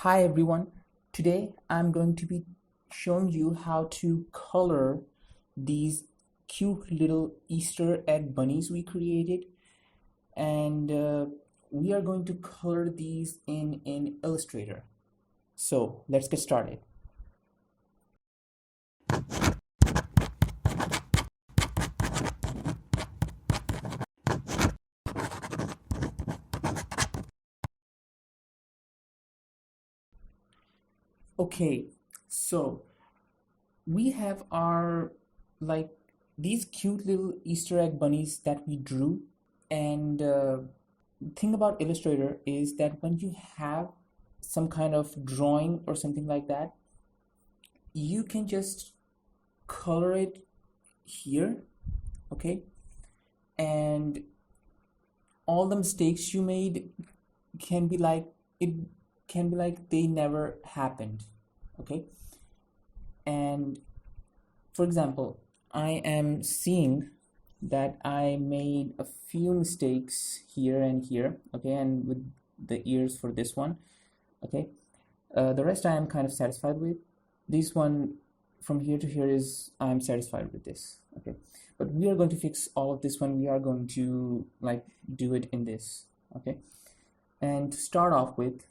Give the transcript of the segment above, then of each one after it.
Hi everyone, today I'm going to be showing you how to color these cute little Easter egg bunnies we created, and we are going to color these in Illustrator. So let's get started. Okay, so we have our like these cute little Easter egg bunnies that we drew, and thing about Illustrator is that when you have some kind of drawing or something like that, you can just color it here, okay? And all the mistakes you made can be like it can be like they never happened, okay? And for example, I am seeing that I made a few mistakes here and here, okay, and with the ears for this one, okay. The rest I am kind of satisfied with. This one from here to here is I'm satisfied with this, okay. But we are going to fix all of this when we are going to like do it in this, okay. And to start off with,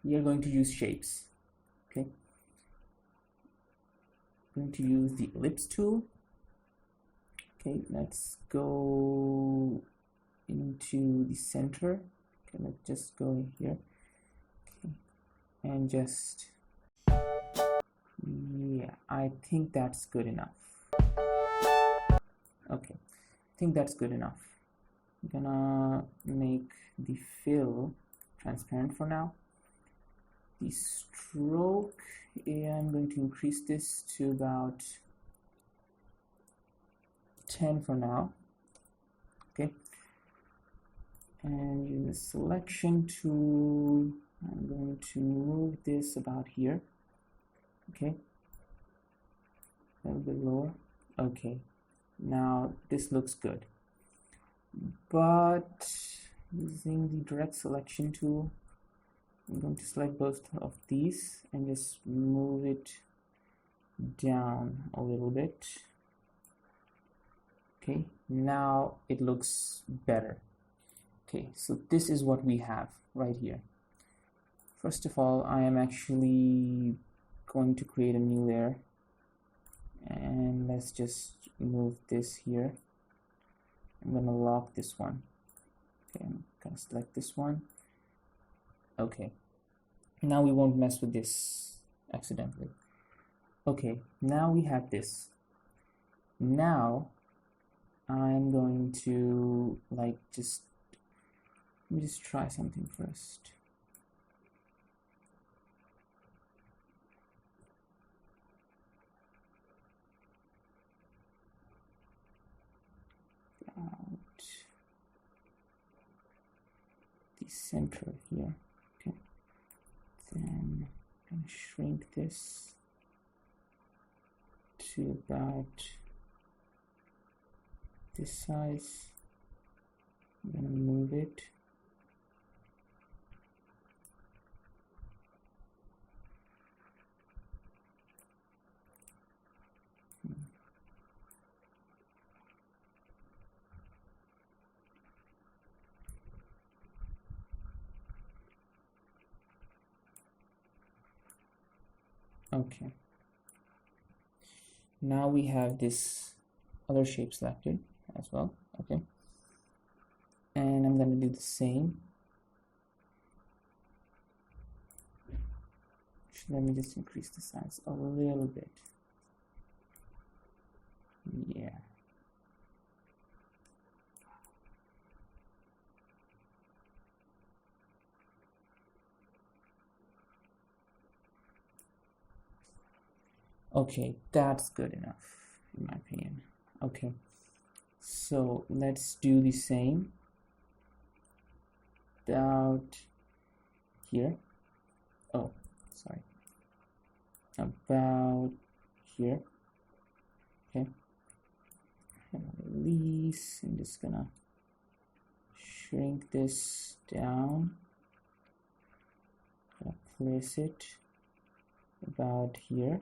we are going to use shapes, okay. I'm going to use the ellipse tool. Okay, let's go into the center. Okay, let's just go here. Okay, and just, yeah, I think that's good enough. Okay, I think that's good enough. I'm gonna make the fill transparent for now. The stroke, I'm going to increase this to about 10 for now, okay. And in the selection tool, I'm going to move this about here, okay, a little bit lower. Okay, now this looks good, but using the direct selection tool, I'm going to select both of these and just move it down a little bit. Okay, now it looks better. Okay, so this is what we have right here. First of all, I am actually going to create a new layer, and let's just move this here. I'm gonna lock this one. Okay, I'm gonna select this one. Okay, now we won't mess with this accidentally. Okay, now we have this. Now I'm going to like let me just try something first. Out the center here. Okay, then I'm gonna shrink this to about this size. I'm gonna move it. Okay, now we have this other shape selected as well, okay, and I'm going to do the same. Let me just increase the size a little bit. Yeah, okay, that's good enough in my opinion. Okay, so let's do the same about here. Oh, sorry, about here. Okay, release. I'm just gonna shrink this down, place it about here.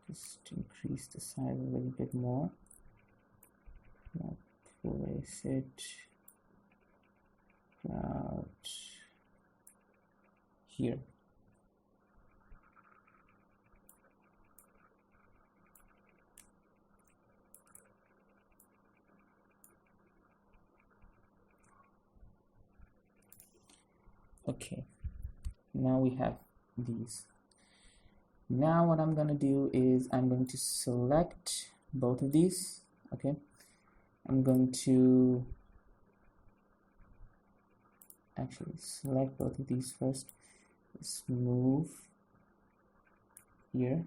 Just increase the size a little bit more. Now place it about here. Okay, now we have these. Now what I'm gonna do is I'm going to select both of these. Okay, I'm going to actually select both of these first. Just move here.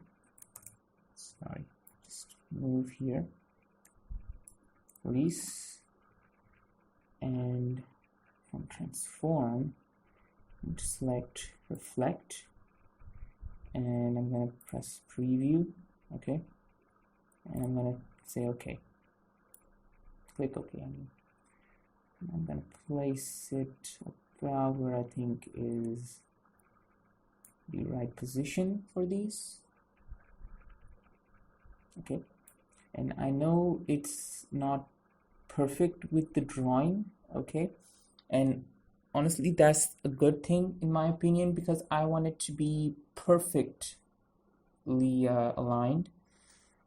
Sorry, just move here. Release, and from transform, I'm to select reflect, and I'm gonna press preview. Okay, and I'm gonna say okay. Click OK. I'm gonna place it about where I think is the right position for these. Okay, and I know it's not perfect with the drawing. Okay, and honestly that's a good thing in my opinion, because I want it to be perfectly aligned,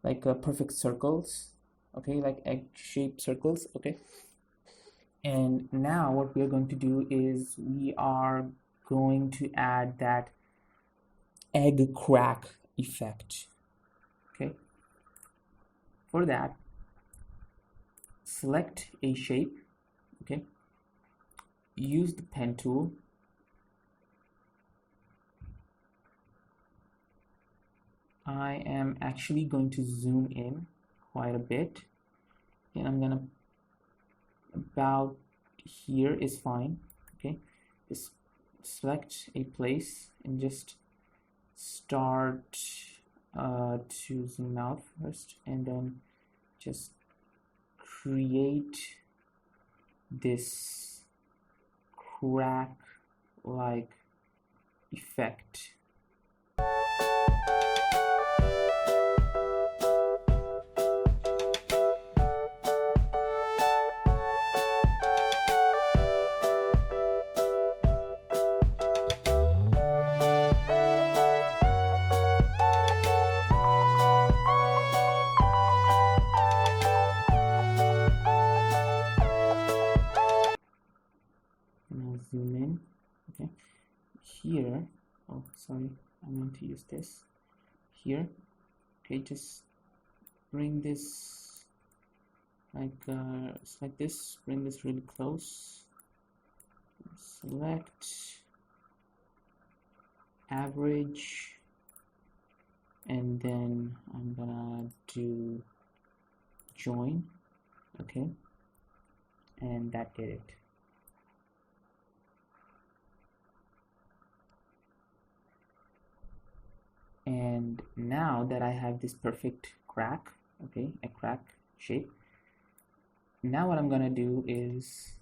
like perfect circles. Okay, like egg-shaped circles. Okay, and now what we are going to do is we are going to add that egg crack effect. Okay, for that, select a shape. Okay, use the pen tool, I am actually going to zoom in quite a bit, and I'm gonna about here is fine. Okay, just select a place and just start to zoom out first, and then just create this crack like effect. Now zoom in. Okay, here, oh sorry, I meant to use this here. Okay, just bring this like this, bring this really close, select average, and then I'm gonna do join. Okay, and that did it. And now that I have this perfect crack, okay, a crack shape, now what I'm gonna do is,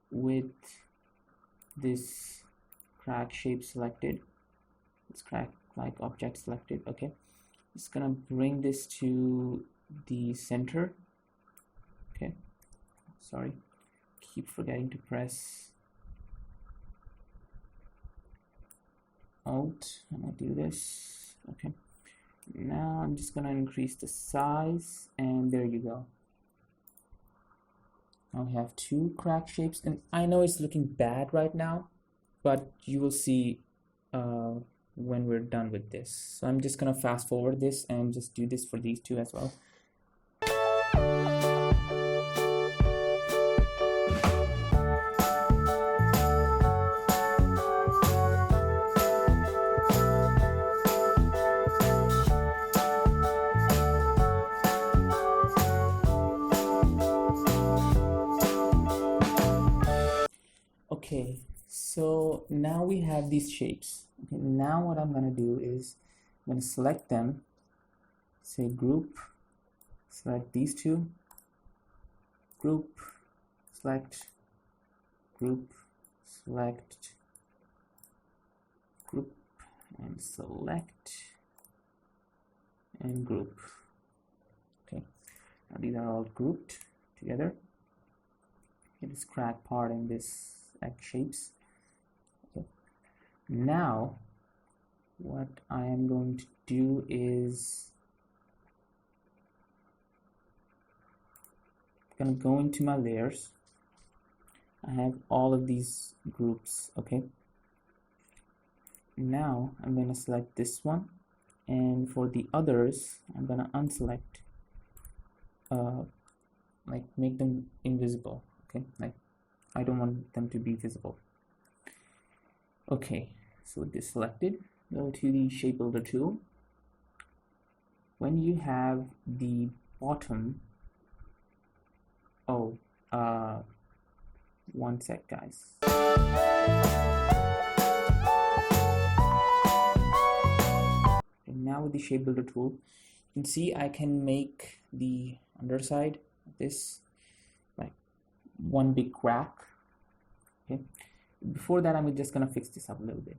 with this crack shape selected, this crack like object selected, okay, just gonna bring this to the center. Okay, sorry, keep forgetting to press Alt and I do this. Okay, now I'm just gonna increase the size, and there you go. Now we have two crack shapes, and I know it's looking bad right now, but you will see when we're done with this. So I'm just gonna fast forward this and just do this for these two as well. Okay, so now we have these shapes. Okay, now what I'm gonna do is I'm gonna select them, say group, select these two, group, select, group, select, group and select and group. Okay, now these are all grouped together. Get this crack part and this egg shapes. Okay. Now what I am going to do is I'm gonna go into my layers. I have all of these groups. Okay, now I'm gonna select this one, and for the others I'm gonna unselect, like make them invisible. Okay, like I don't want them to be visible. Okay, so with this selected, go to the shape builder tool. When you have the bottom, one sec guys. And now with the shape builder tool, you can see I can make the underside of this like one big crack. Okay, before that I'm just gonna fix this up a little bit.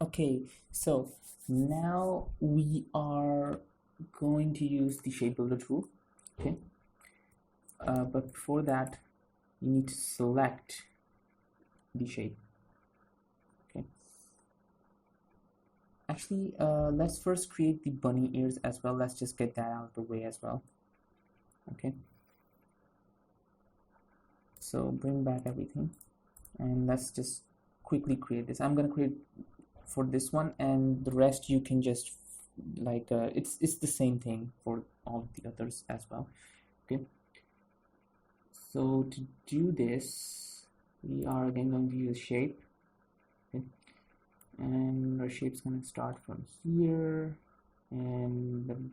Okay, so now we are going to use the shape builder tool. Okay, but before that you need to select the shape. Okay, actually let's first create the bunny ears as well. Let's just get that out of the way as well. Okay, so bring back everything and let's just quickly create this. I'm gonna create for this one, and the rest you can just like it's the same thing for all of the others as well. Okay, so to do this we are again going to use shape. Okay, and our shape's going to start from here and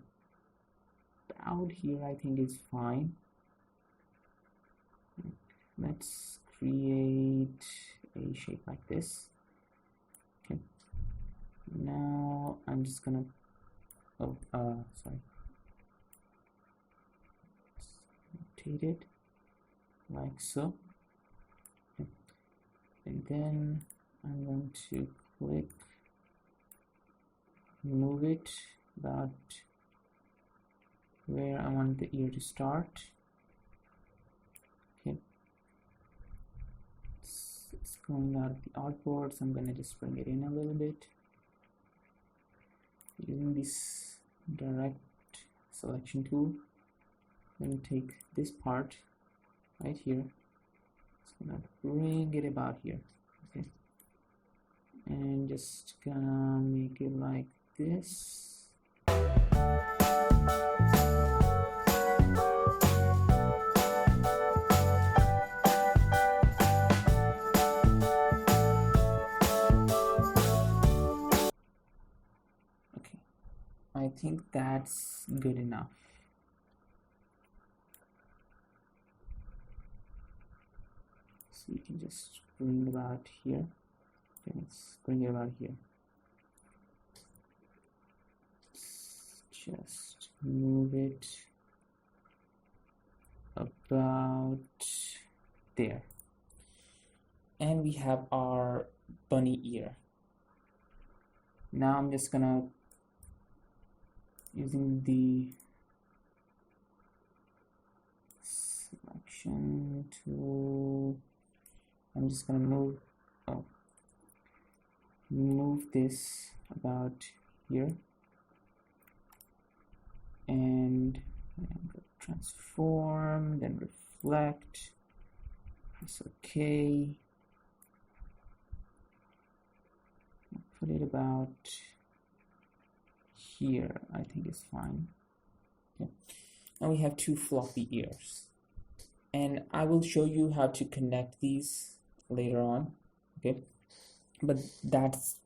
about here I think is fine. Let's create a shape like this. Okay, now I'm just gonna sorry, let's rotate it like so. Okay. And then I'm going to click, move it about where I want the ear to start. Okay, it's going out of the artboard, so I'm gonna just bring it in a little bit using this direct selection tool. I'm gonna take this part right here, it's gonna bring it about here. Okay, and just gonna make it like this. I think that's good enough. So you can just bring it about here. Okay, let's bring it about here. Let's just move it about there. And we have our bunny ear. Now I'm just gonna, using the selection tool, I'm just gonna move this about here, and transform, then reflect, It's okay. Put it about here. I think it's fine. Okay. Now we have two floppy ears, and I will show you how to connect these later on. Okay, but that's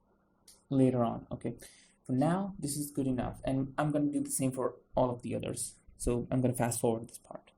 later on. Okay, for now this is good enough, and I'm going to do the same for all of the others. So I'm going to fast forward this part.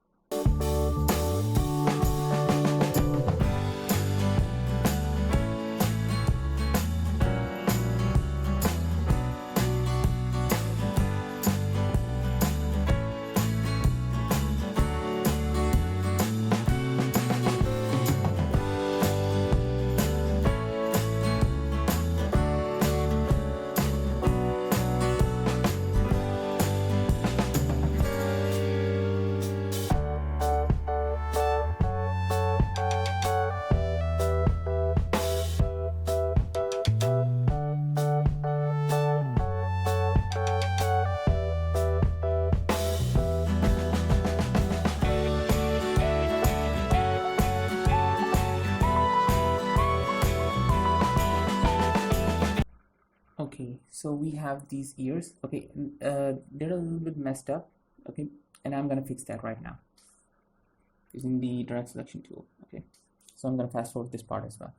Okay, so we have these ears. Okay, they're a little bit messed up. Okay, and I'm gonna fix that right now using the direct selection tool. Okay, so I'm gonna fast forward this part as well.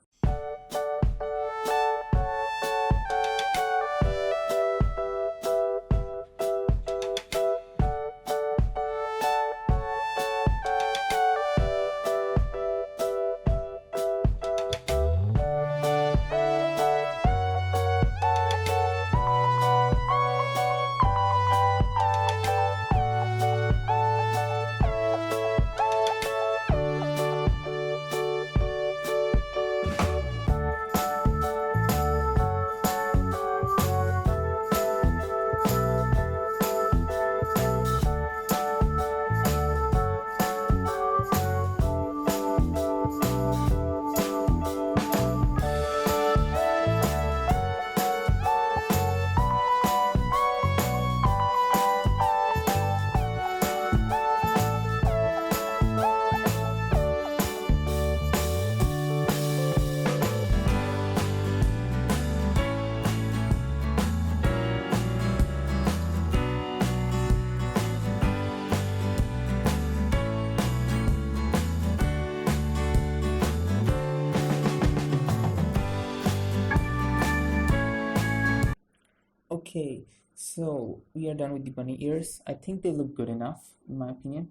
Okay, so we are done with the bunny ears. I think they look good enough, in my opinion.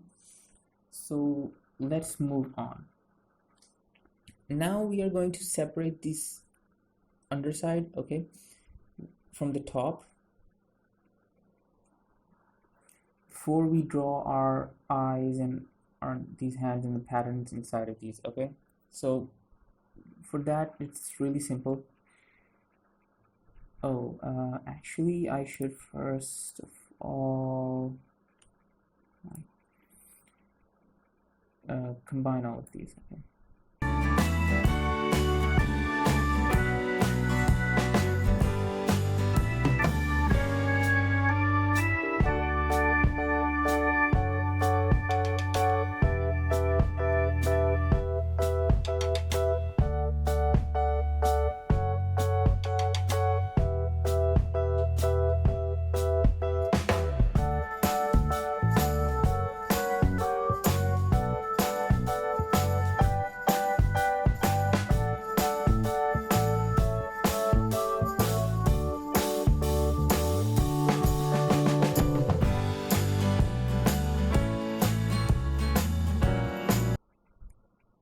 So let's move on. Now we are going to separate this underside, okay, from the top before we draw our eyes and these hands and the patterns inside of these. Okay, so for that it's really simple. Actually I should first of all combine all of these. Okay.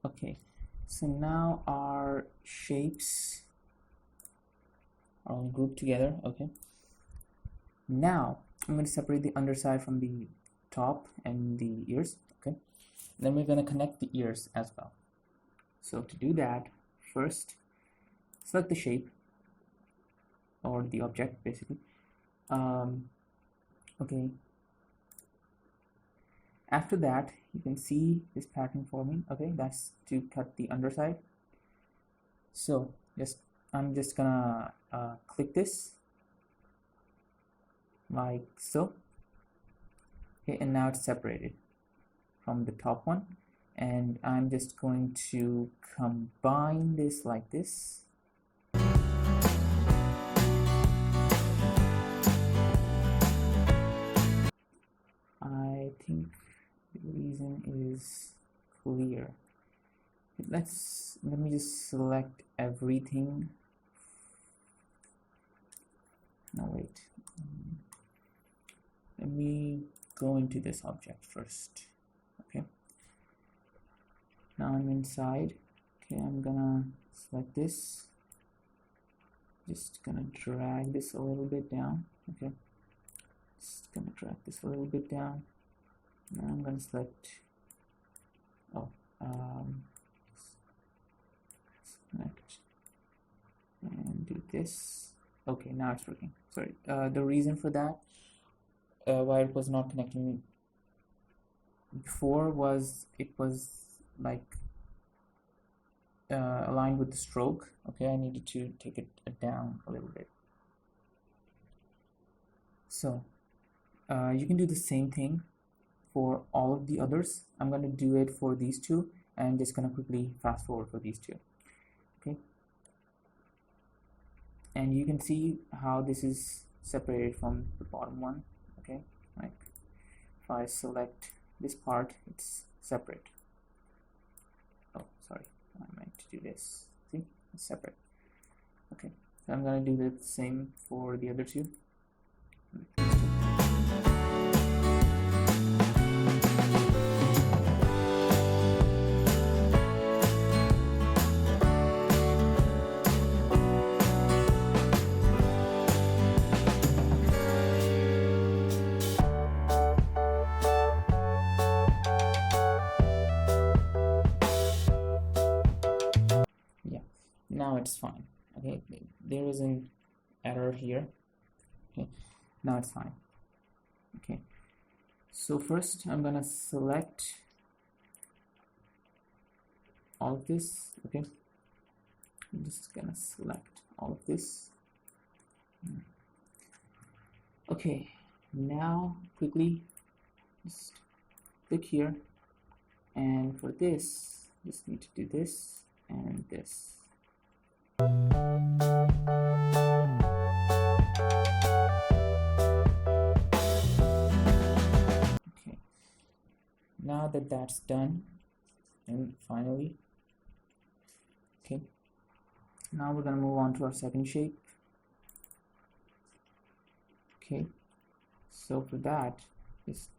Okay, so now our shapes are all grouped together. Okay, now I'm going to separate the underside from the top and the ears. Okay, then we're going to connect the ears as well. So to do that, first select the shape or the object basically. Okay, after that you can see this pattern forming. Okay, that's to cut the underside. So I'm just gonna click this like so. Okay, and now it's separated from the top one, and I'm just going to combine this like this. I think the reason is clear. Let me just select everything. No, wait. Let me go into this object first. Okay. Now I'm inside. Okay, I'm gonna select this. Just gonna drag this a little bit down. Okay. Just gonna drag this a little bit down. Now I'm gonna select. Select and do this. Okay, now it's working. Sorry. The reason for that, why it was not connecting before, was it was like aligned with the stroke. Okay, I needed to take it down a little bit. So you can do the same thing for all of the others. I'm going to do it for these two, and just going to quickly fast forward for these two. Okay, and you can see how this is separated from the bottom one. Okay, like if I select this part, it's separate. Oh, sorry, I meant to do this. See, it's separate. Okay, so I'm going to do the same for the other two. Now it's fine. Okay, there is an error here. Okay, now it's fine. Okay, so first I'm gonna select all of this. Okay, I'm just gonna select all of this. Okay, now quickly just click here, and for this just need to do this and this. Okay, now that that's done, and finally, okay, now we're gonna move on to our second shape. Okay, so for that, just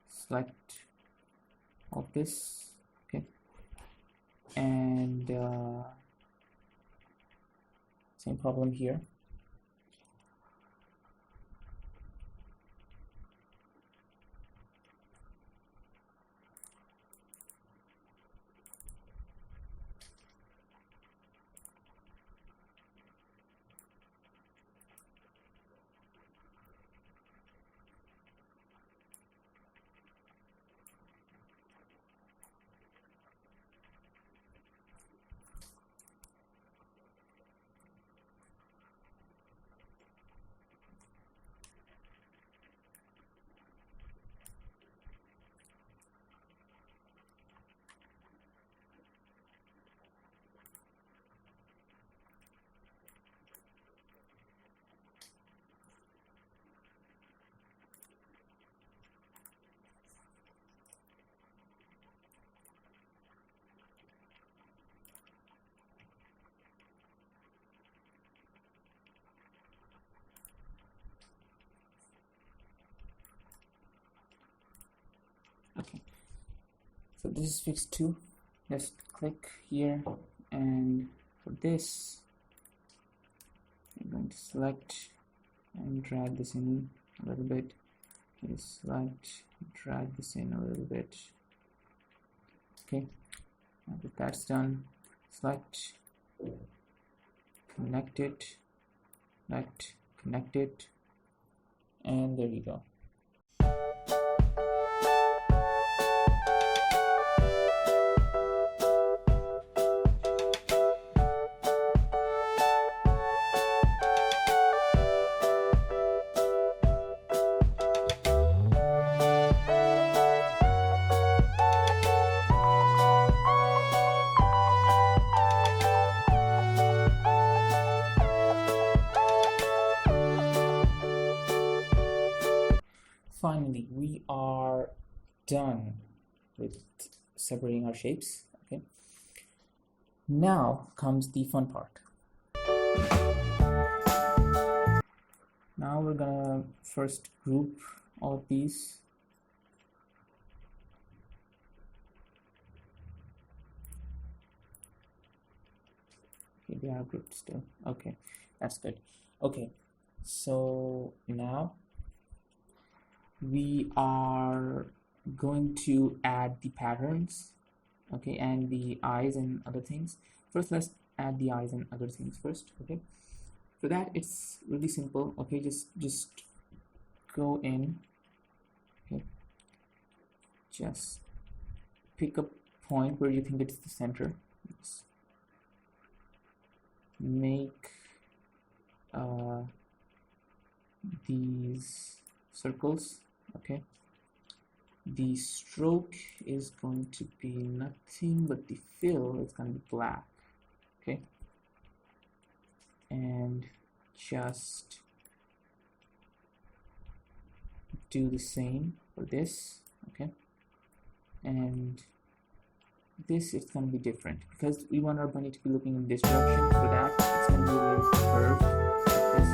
select all of this. Okay, and same problem here. Okay, so this is fixed too. Just click here, and for this I'm going to select and drag this in a little bit. Okay, select, drag this in a little bit. Okay, now that that's done, select, connect it, select, connect it, and there you go. done with separating our shapes. Okay, now comes the fun part. Now we're gonna first group all of these. Okay, they are grouped still. Okay, that's good. Okay, so now we are going to add the patterns, okay, and the eyes and other things. First, let's add the eyes and other things first. Okay, for that it's really simple. Okay, just go in. Okay, just pick a point where you think it's the center. Just make these circles. Okay, the stroke is going to be nothing but the fill is going to be black. Okay, and just do the same for this. Okay, and this is going to be different because we want our bunny to be looking in this direction. For that, it's going to be a little curved like this.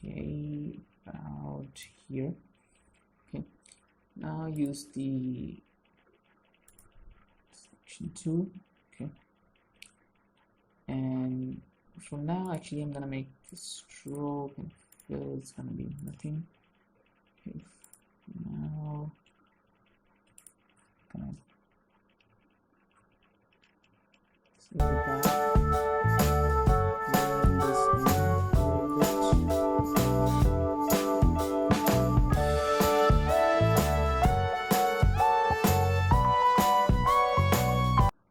Okay, about here. Okay, now use the selection tool. Okay, and for now, actually, I'm gonna make the stroke and fill. It's gonna be nothing. Okay, now gonna save that.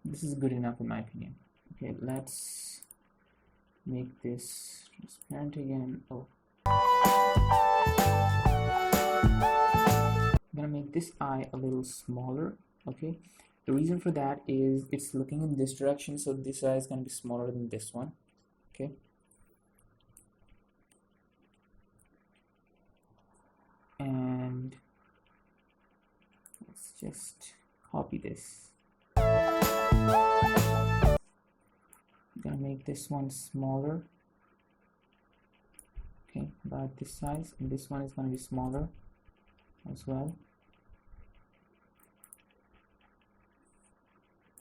This is good enough in my opinion. Okay, let's make this transparent again. Oh, I'm gonna make this eye a little smaller. Okay, the reason for that is it's looking in this direction, so this eye is gonna be smaller than this one. Okay, and let's just copy this. I'm gonna make this one smaller. Okay, about this size, and this one is gonna be smaller as well.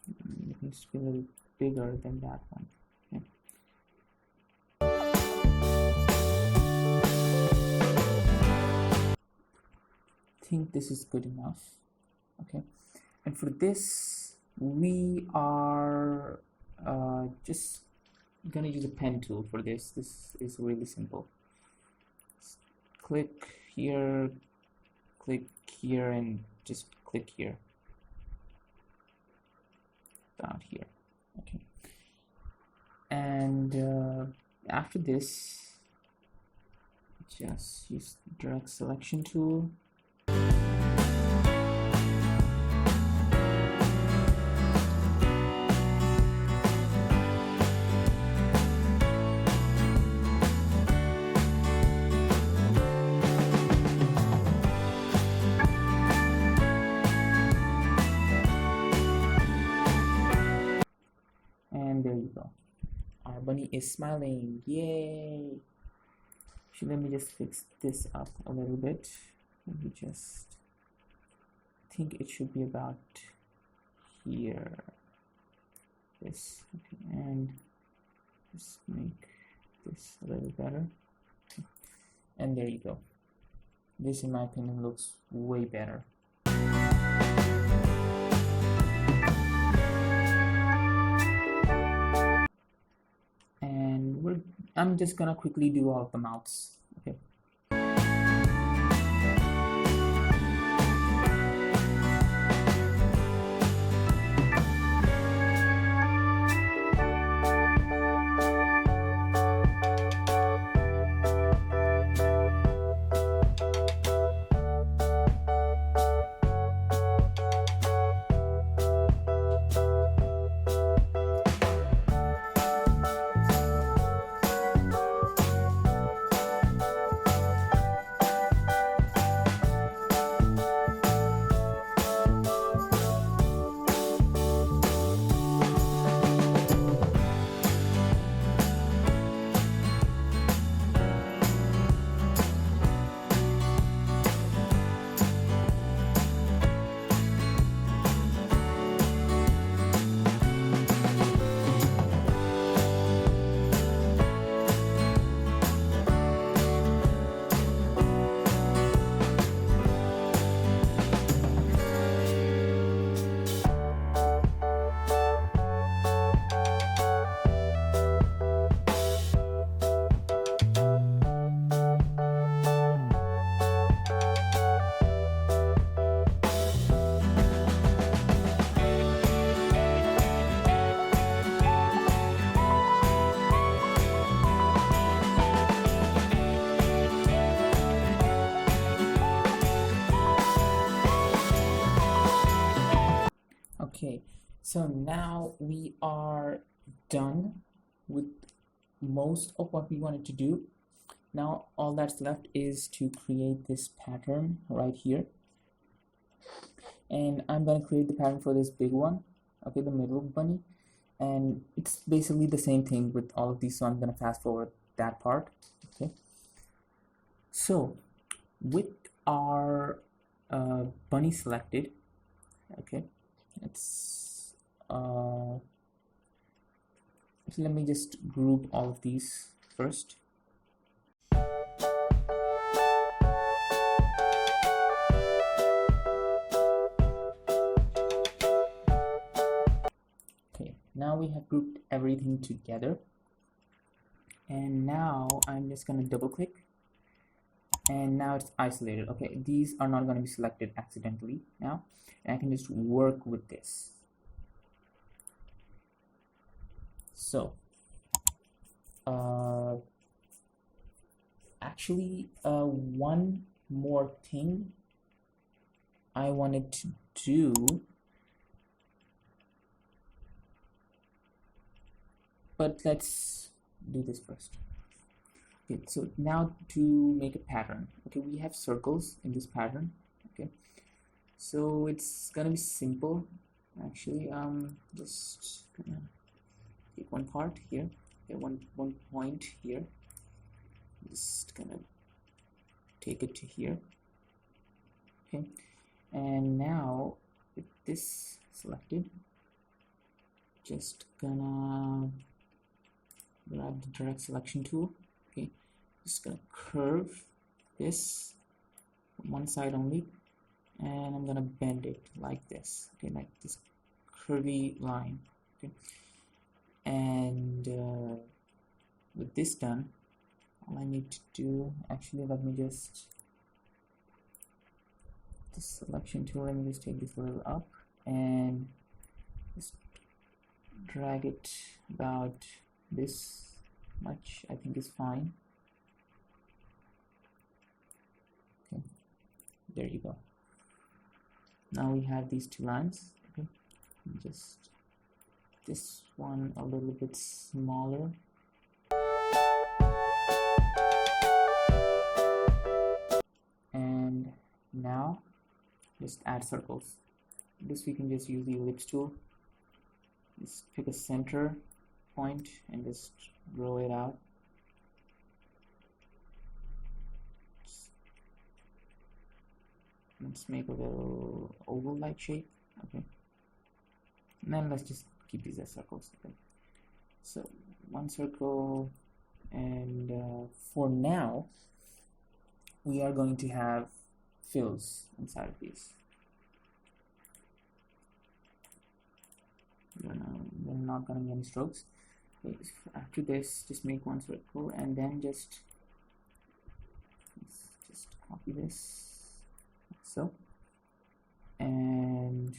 It needs to be a little bigger than that one. Okay. I think this is good enough. Okay, and for this we are just gonna use a pen tool for this. This is really simple. Just click here, and just click here, down here. Okay, and after this, just use the direct selection tool. And there you go. Our bunny is smiling. Yay! So let me just fix this up a little bit. Let me just think it should be about here. This. Okay, and just make this a little better. Okay. And there you go. This, in my opinion, looks way better. I'm just gonna quickly do all of the mouths. Okay. Okay, so now we are done with most of what we wanted to do. Now all that's left is to create this pattern right here, and I'm going to create the pattern for this big one, okay, the middle bunny, and it's basically the same thing with all of these, so I'm going to fast forward that part. Okay, so with our bunny selected, okay, let's so let me just group all of these first. Okay, now we have grouped everything together, and now I'm just going to double click, and now it's isolated. Okay, these are not going to be selected accidentally now, and I can just work with this. So actually one more thing I wanted to do, but let's do this first. Okay, so now to make a pattern, okay, we have circles in this pattern. Okay, so it's gonna be simple actually. Just gonna take one part here, okay, one point here, just gonna take it to here. Okay, and now with this selected, just gonna grab the direct selection tool. Okay, just gonna curve this from one side only, and I'm gonna bend it like this. Okay, like this curvy line. Okay, and with this done, all I need to do, actually, let me just, the selection tool, let me just take this a little up and just drag it about this much, I think is fine. Okay, there you go. Now we have these two lines. Okay, just this one a little bit smaller. And now just add circles. This we can just use the ellipse tool. Just pick a center point and just draw it out. Let's make a little oval-like shape. Okay, and then let's just keep these as circles. Okay, so one circle, and for now we are going to have fills inside of these. There are not going to be any strokes. Okay, after this, just make one circle, and then just copy this like so, and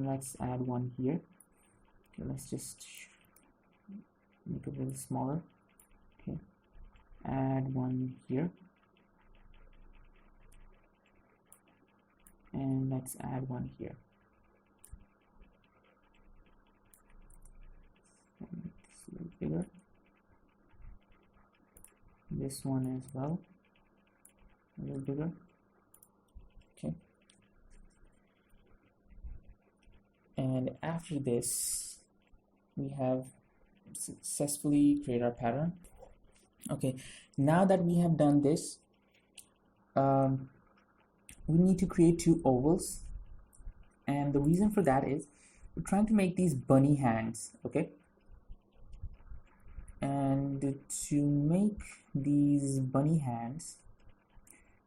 let's add one here. Okay, let's just make it a little smaller. Okay, add one here, and let's add one here. Make this a little bigger. This one as well, a little bigger. Okay, and after this we have successfully created our pattern. Okay, now that we have done this, we need to create two ovals, and the reason for that is we're trying to make these bunny hands. Okay, and to make these bunny hands,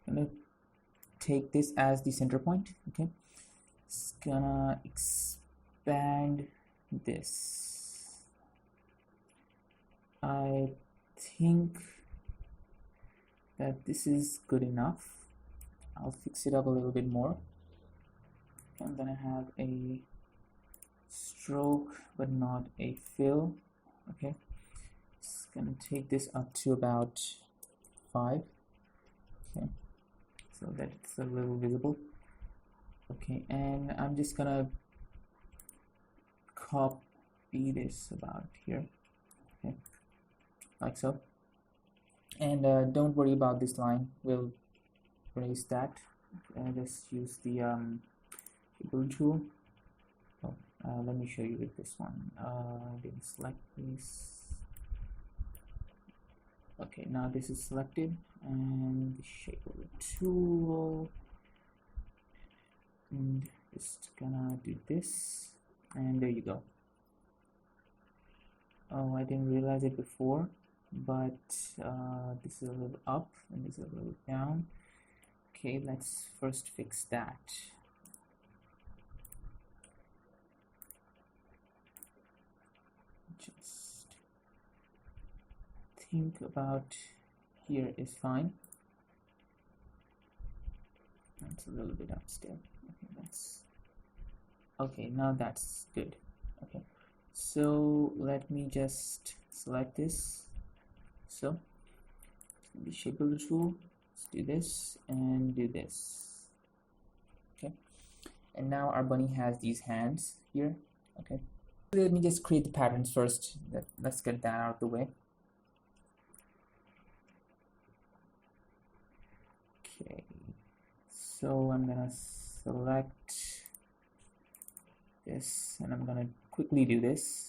I'm gonna take this as the center point. Okay, it's gonna expand this. I think that this is good enough. I'll fix it up a little bit more. I'm gonna have a stroke but not a fill. Okay, it's gonna take this up to about 5. Okay, so that it's a little visible. Okay, and I'm just gonna copy this about here, okay, like so. And don't worry about this line, we'll erase that. Just use the shaper tool. Oh, let me show you with this one. Didn't select this. Okay, now this is selected, and the shaper tool, and just gonna do this, and there you go. Oh, I didn't realize it before, but this is a little up and this is a little down. Okay, let's first fix that. Just think about here is fine. That's a little bit up still. Okay, that's okay, now that's good. Okay, so let me just select this. So the shaper tool, let's do this and do this. Okay, and now our bunny has these hands here. Okay, let me just create the patterns first. Let's get that out of the way. Okay, so I'm gonna select this and I'm gonna quickly do this.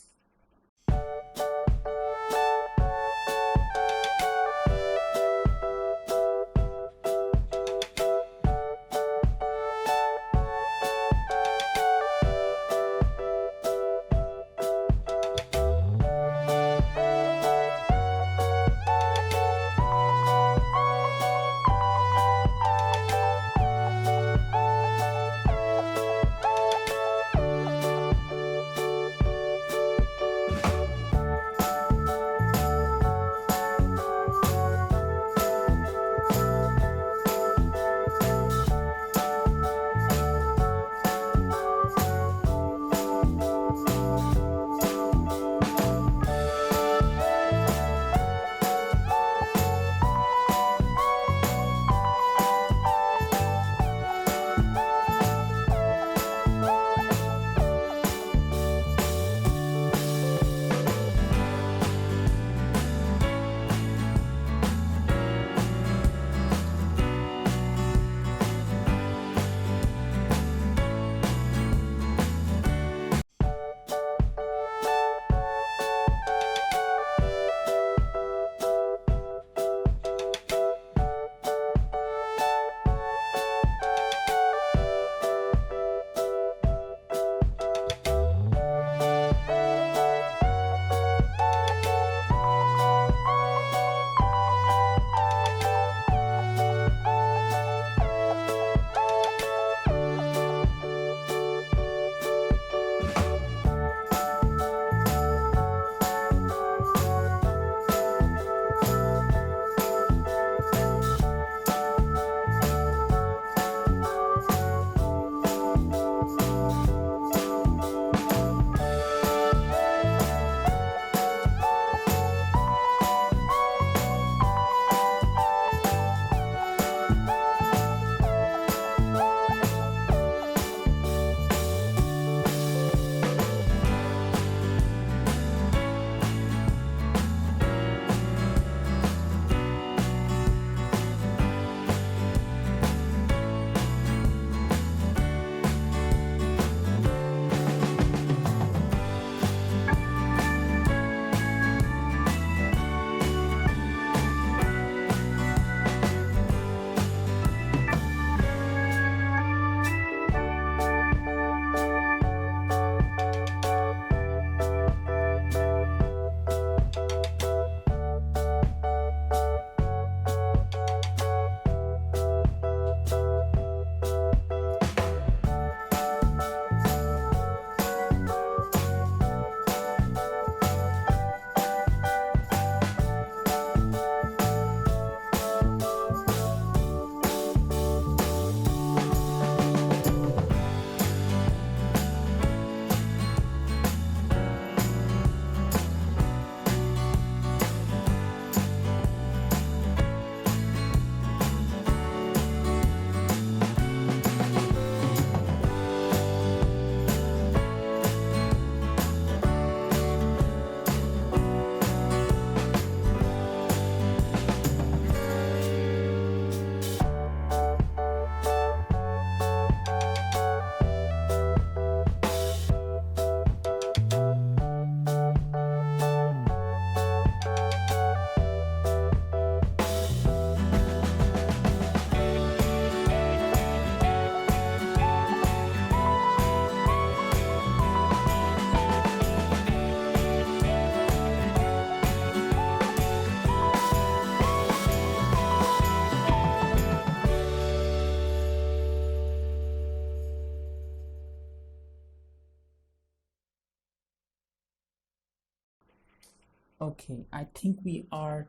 Okay, I think we are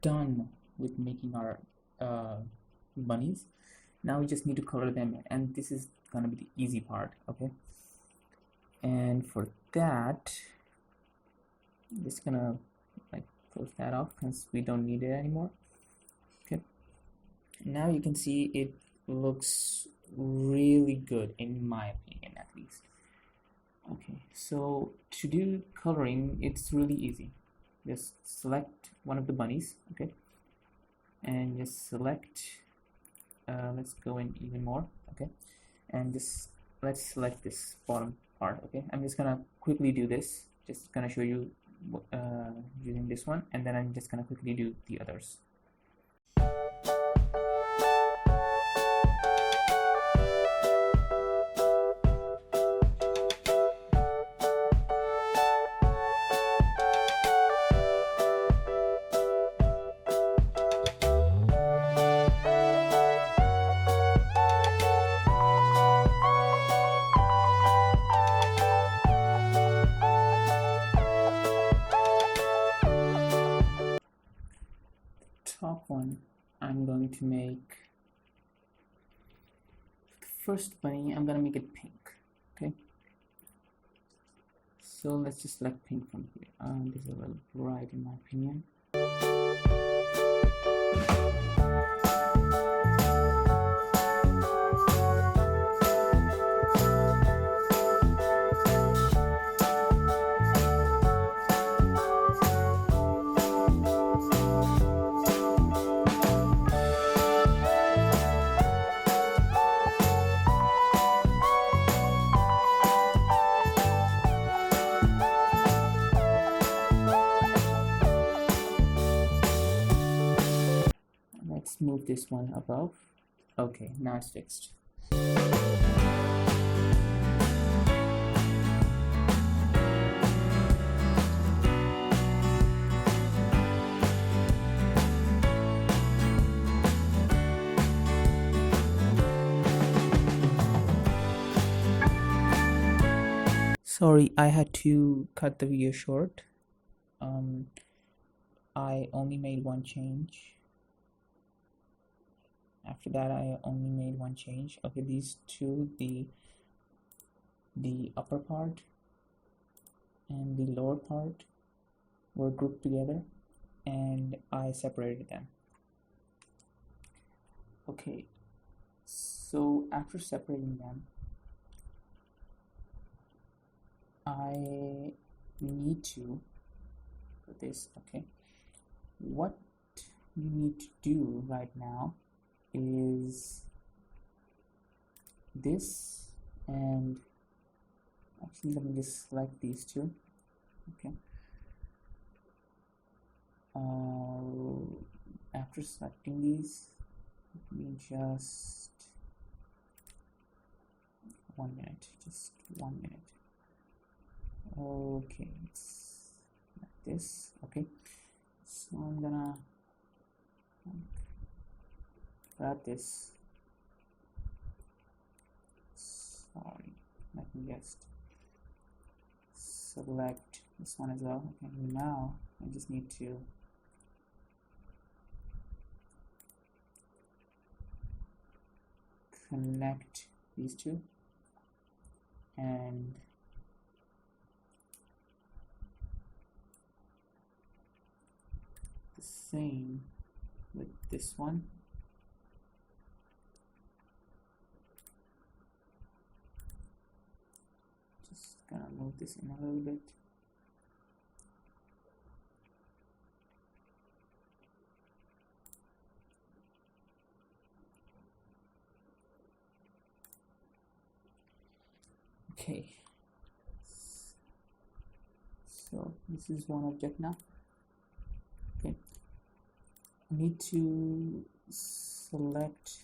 done with making our bunnies. Now we just need to color them in, and this is gonna be the easy part, okay? And for that, I'm just gonna like close that off because we don't need it anymore. Okay, now you can see it looks really good in my opinion, at least. Okay, so to do coloring, it's really easy. Just select one of the bunnies, okay, and just select let's go in even more, okay, and just let's select this bottom part. Okay, I'm just gonna quickly do this, just gonna show you using this one, and then I'm just gonna quickly do the others. Top one, I'm going to make the first bunny, I'm gonna make it pink. Okay, so let's just select pink from here. This is a little bright in my opinion. Let's move this one above. Okay, now it's fixed. Sorry, I had to cut the video short. I only made one change. After that, I only made one change. Okay, these two, the upper part and the lower part were grouped together, and I separated them. Okay, so after separating them, I need to put this. Okay, what you need to do right now is this, and actually let me just select these two. Okay, after selecting these, let me just 1 minute, just 1 minute. Okay, it's like this. Okay, so I'm gonna grab this. Sorry, let me just select this one as well. Okay, now I just need to connect these two, and the same with this one. Just gonna move this in a little bit. Okay, so this is one object now. Okay, I need to select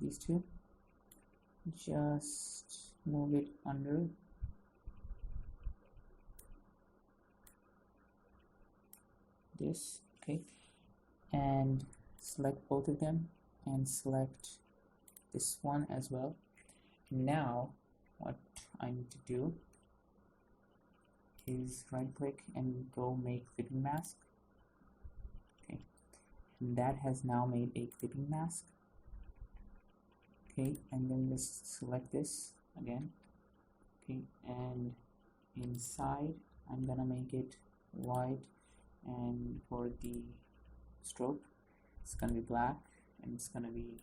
these two, just move it under, this. Okay, and select both of them and select this one as well. Now what I need to do is right click and go make clipping mask. Okay, and that has now made a clipping mask. Okay, and then just select this again. Okay, and inside I'm gonna make it white, and for the stroke it's gonna be black, and it's gonna be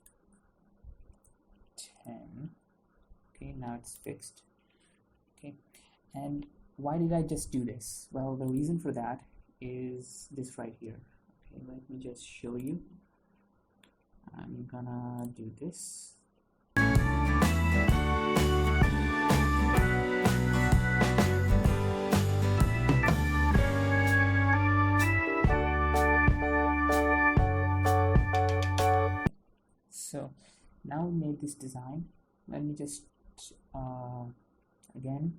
10. Okay, now it's fixed. Okay, and why did I just do this? Well, the reason for that is this right here. Okay, let me just show you. I'm gonna do this. So now we made this design. Let me just again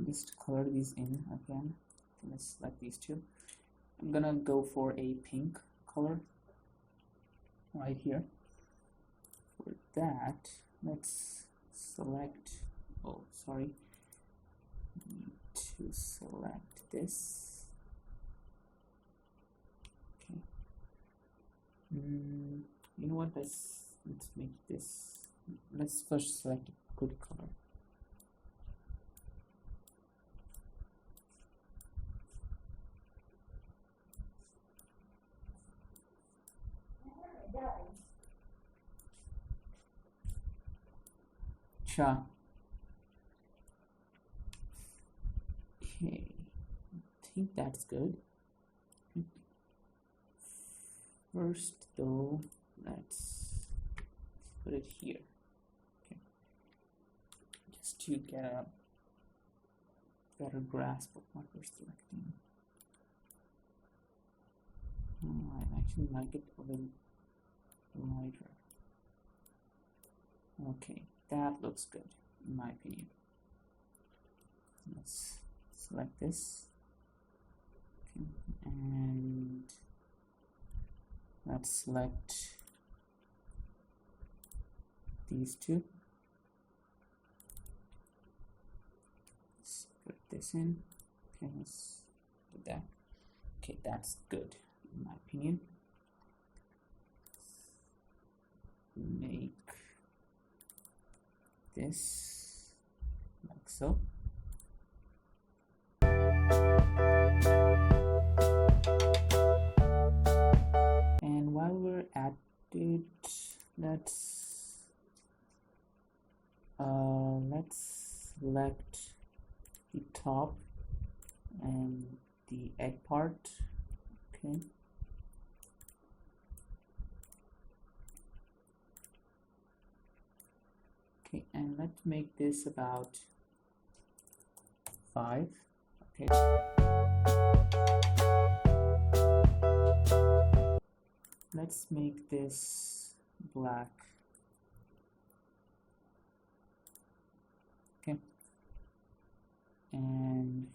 just color these in again. Let's select these two. I'm gonna go for a pink color right here. For that, let's select, oh sorry, need to select this. Okay, you know what, let's make this, let's first select a good color. Cha. Okay, I think that's good. First though, let's put it here. Okay, just to get a better grasp of what we're selecting. Oh, I actually like it a little lighter. Okay, that looks good in my opinion. Let's select this. Okay, and let's select these two. Let's put this in. Okay, let's do that. Okay, that's good in my opinion. Make this like so. And while we're at it, let's select the top and the egg part. Okay. Okay, and let's make this about 5. Okay. Let's make this black. Okay. And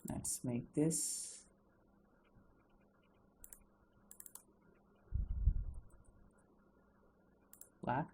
let's make this black.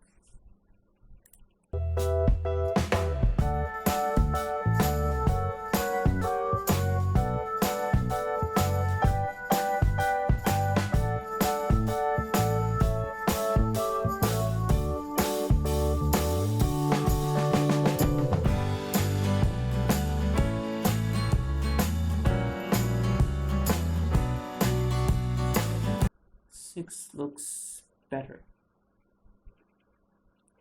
Looks better.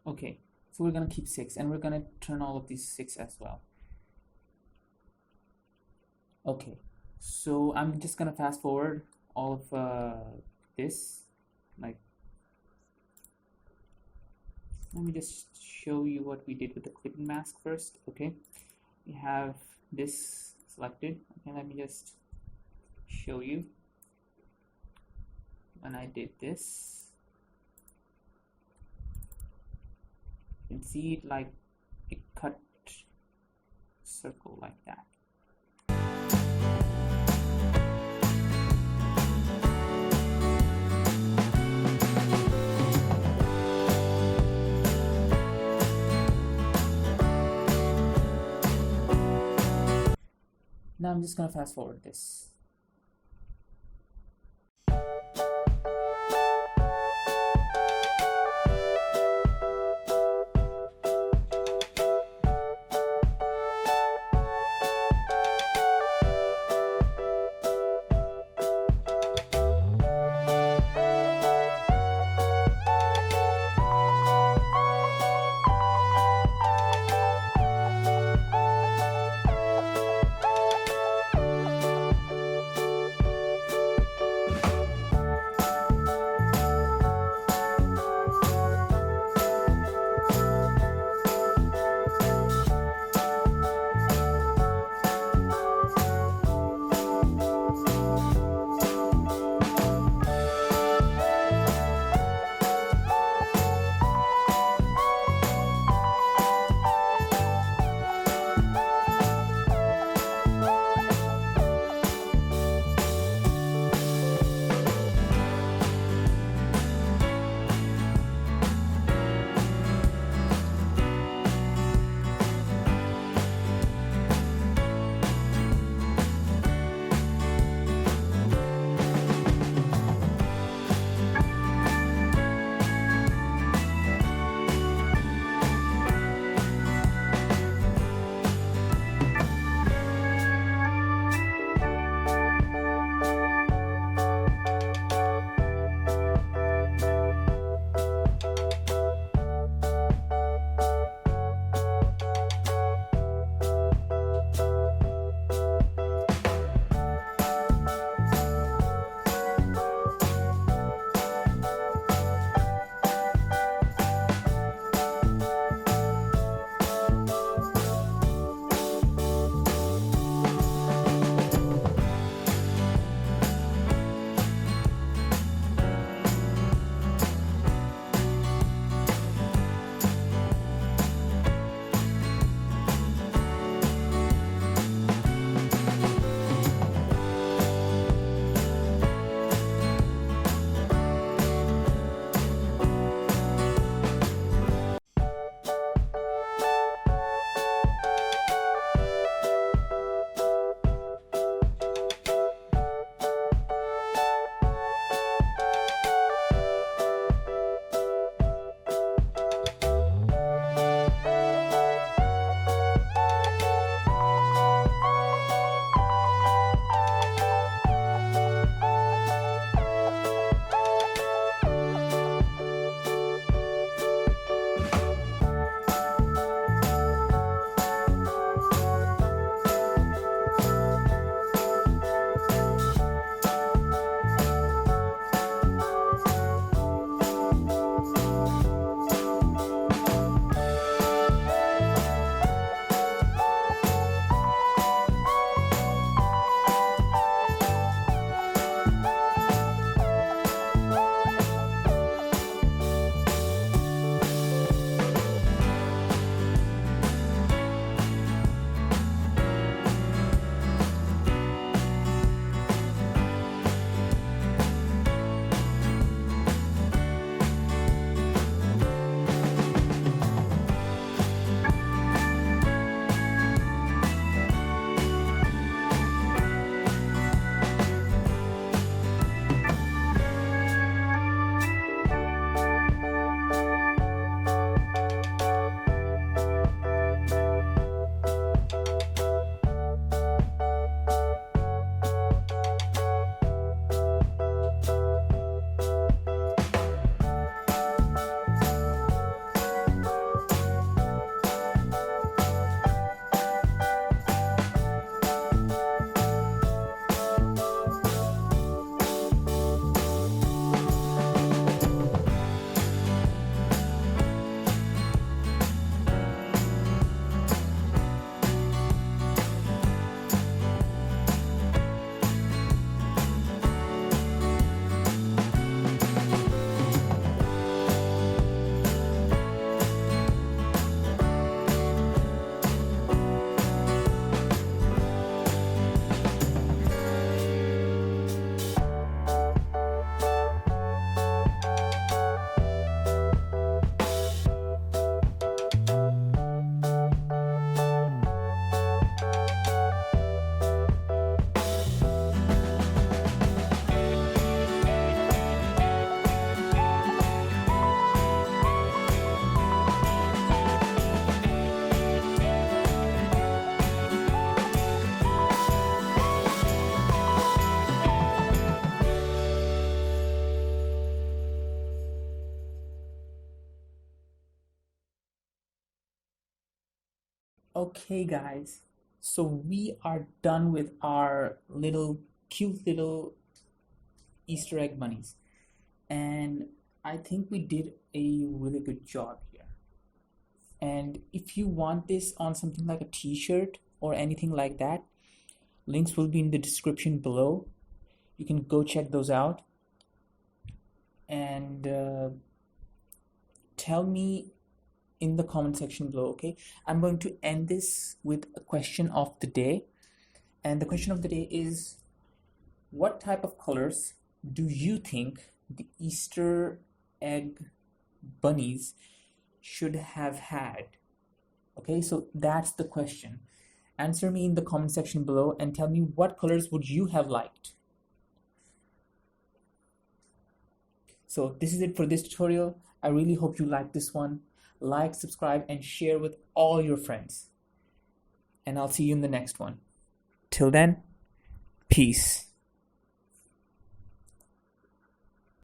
Okay, so we're gonna keep 6, and we're gonna turn all of these 6 as well. Okay, so I'm just gonna fast forward all of this. Like, let me just show you what we did with the clipping mask first. Okay, we have this selected. Okay, let me just show you. When I did this, you can see it like a cut circle like that. Now I'm just gonna fast forward this. Okay, guys, so we are done with our cute little Easter egg bunnies, and I think we did a really good job here. And if you want this on something like a t-shirt or anything like that, links will be in the description below. You can go check those out, and tell me in the comment section below. Okay, I'm going to end this with a question of the day, and the question of the day is, what type of colors do you think the Easter egg bunnies should have had? Okay, so that's the question. Answer me in the comment section below and tell me what colors would you have liked. So this is it for this tutorial. I really hope you liked this one. Like, subscribe, and share with all your friends. And I'll see you in the next one. Till then, peace.